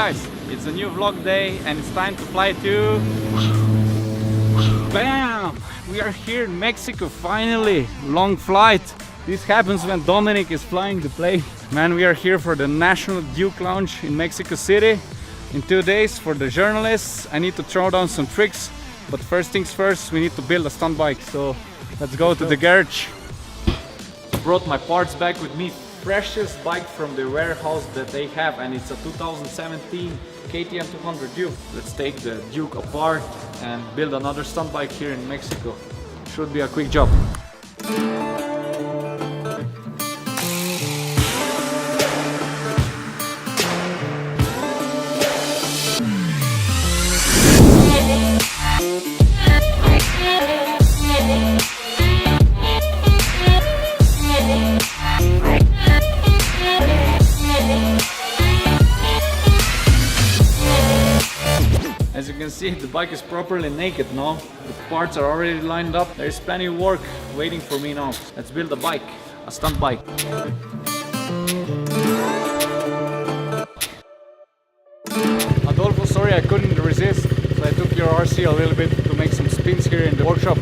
guys, it's a new vlog day and it's time to fly to... Bam! We are here in Mexico finally. Long flight. This happens when Dominic is flying the plane. Man, we are here for the National Duke Lounge in Mexico City. In 2 days for the journalists. I need to throw down some tricks. But first things first, we need to build a stunt bike. So let's go to the garage. I brought my parts back with me. Freshest bike from the warehouse that they have, and it's a 2017 KTM 200 Duke. Let's take the Duke apart and build another stunt bike here in Mexico. Should be a quick job. As you can see, the bike is properly naked now. The parts are already lined up. There's plenty of work waiting for me now. Let's build a bike, a stunt bike. Adolfo, sorry I couldn't resist. So I took your RC a little bit to make some spins here in the workshop.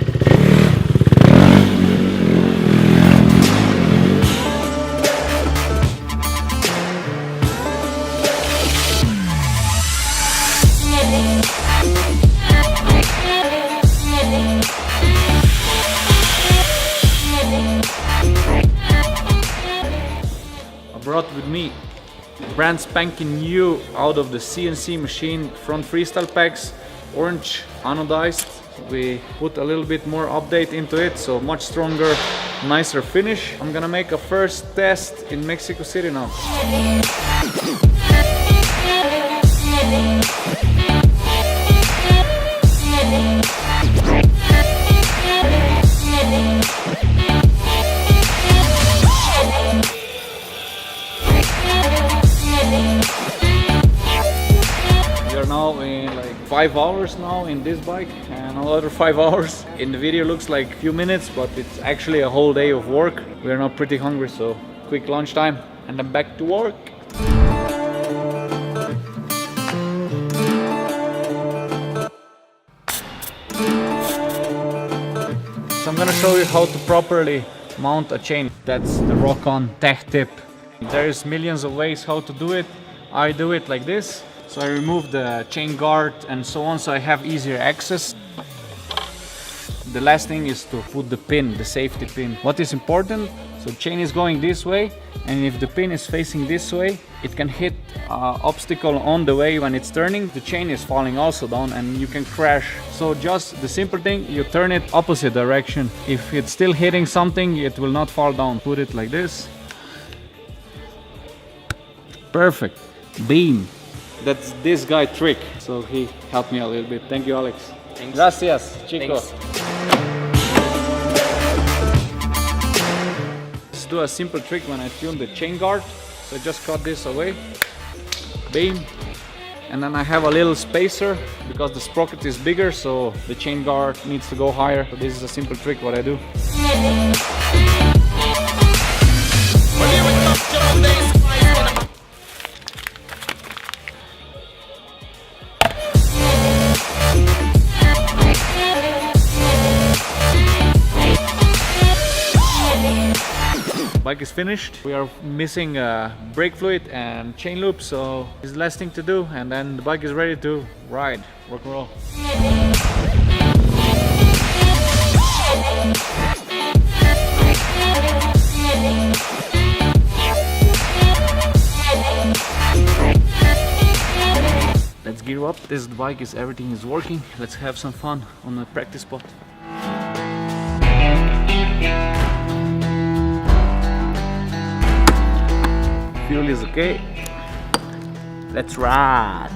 Brought with me brand spanking new out of the CNC machine front freestyle packs, orange anodized. We put a little bit more update into it, so much stronger, nicer finish. I'm gonna make a first test in Mexico City now. Now in like 5 hours now in this bike, and another 5 hours. In the video looks like a few minutes, but it's actually a whole day of work. We are now pretty hungry, so quick lunchtime and then back to work. So I'm gonna show you how to properly mount a chain. That's the RokON tech tip. There's millions of ways how to do it. I do it like this. So I remove the chain guard and so on, so I have easier access. The last thing is to put the pin, the safety pin. What is important? So chain is going this way, and if the pin is facing this way, it can hit an obstacle on the way when it's turning. The chain is falling also down and you can crash. So just the simple thing, you turn it opposite direction. If it's still hitting something, it will not fall down. Put it like this. Perfect. Beam. That's this guy trick, so he helped me a little bit. Thank you, Alex. Thanks. Gracias, chico. Thanks. Let's do a simple trick when I tune the chain guard. So I just cut this away, beam, and then I have a little spacer because the sprocket is bigger, so the chain guard needs to go higher. So this is a simple trick what I do. Bike is finished. We are missing brake fluid and chain loop, so it's the last thing to do, and then the bike is ready to ride, rock and roll. Let's gear up. This bike is everything is working. Let's have some fun on the practice spot. Fuel is okay. Let's ride.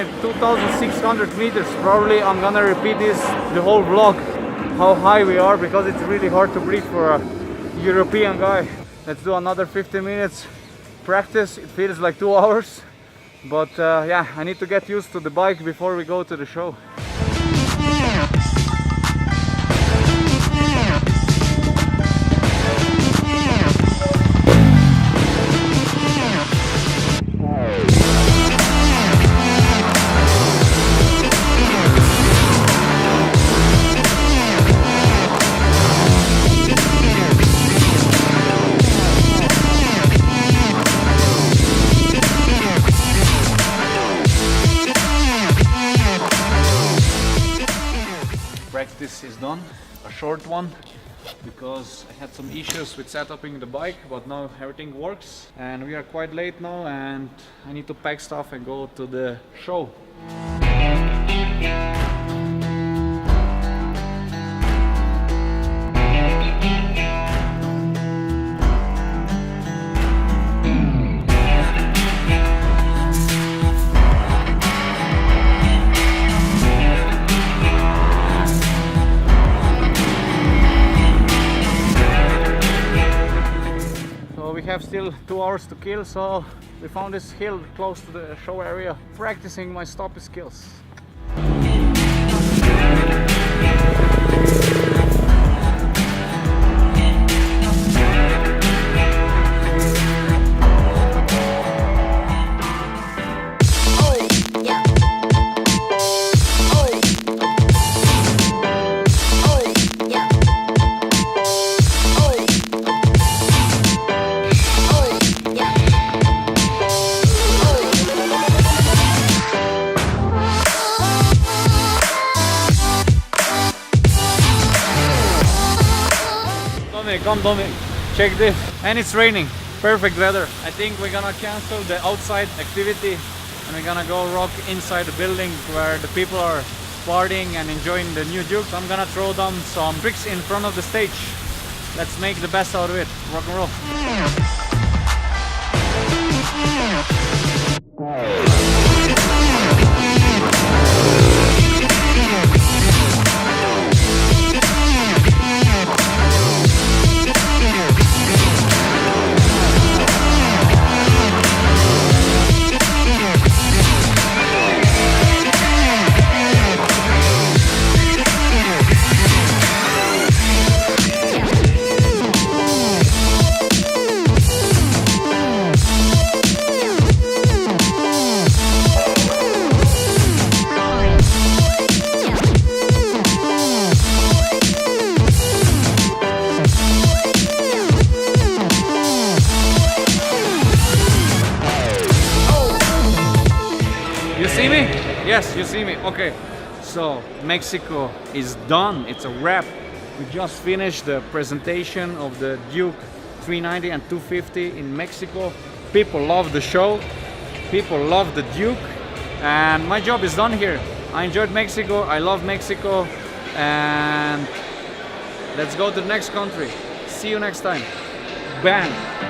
made 2,600 meters. Probably I'm gonna repeat this the whole vlog, how high we are, because it's really hard to breathe for a European guy. Let's do another 50 minutes practice. It feels like 2 hours, but yeah, I need to get used to the bike before we go to the show. Practice is done, a short one, because I had some issues with setuping the bike, but now everything works and we are quite late now and I need to pack stuff and go to the show. We have still 2 hours to kill, so we found this hill close to the show area, practicing my stoppie skills. Come Dominic, check this, and it's raining, perfect weather. I think we're gonna cancel the outside activity and we're gonna go rock inside the building where the people are partying and enjoying the new Duke. So I'm gonna throw down some tricks in front of the stage. Let's make the best out of it. Rock and roll. You see me? Yes, you see me. Okay, so Mexico is done. It's a wrap. We just finished the presentation of the Duke 390 and 250 in Mexico. People love the show. People love the Duke. And my job is done here. I enjoyed Mexico. I love Mexico. And let's go to the next country. See you next time. Bang!